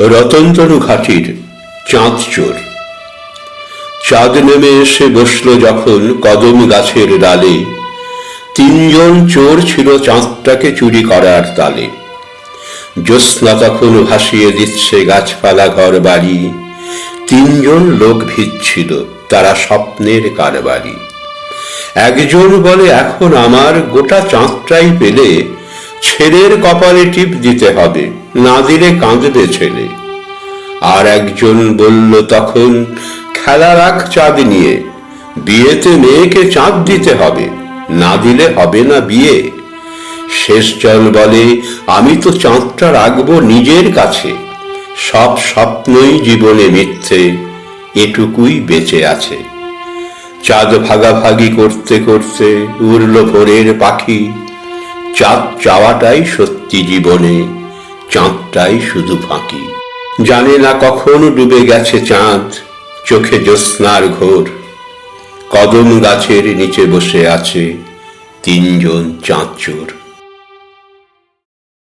রতনতনু ঘাটির চাঁদ চোর। চাঁদ নেমে এসে বসল যখন কদম গাছের ডালে, তিনজন চোর ছিল চাঁদটাকে চুরি করার তালে। জ্যোৎস্না তখন ভাসিয়ে দিচ্ছে গাছপালা ঘর বাড়ি, তিনজন লোক ভিজছিল তারা স্বপ্নের কারবারি। একজন বলে এখন আমার গোটা চাঁদটাই পেলে ছেলের কপালে টিপ দিতে হবে, না দিলে কাঁদবে ছেলে। আর একজন বলল তখন খেলা রাখ চাঁদ নিয়ে, বিয়েতে মেয়েকে চাঁদ দিতে হবে, না দিলে হবে না বিয়ে। শেষ জন বলে আমি তো চাঁদটা রাখবো নিজের কাছে, সব স্বপ্নই জীবনে মিথ্যে, এটুকুই বেঁচে আছে। চাঁদ ভাগাভাগি করতে করতে উড়ল ভোরের পাখি, চাঁদ চাওয়াটাই সত্যি জীবনে, চাঁদটাই শুধু ফাঁকি। জানে না কখন ডুবে গেছে চাঁদ, চোখে জ্যোৎস্নার ঘোর। কদম গাছের নিচে বসে আছে তিনজন চাঁদ চোর।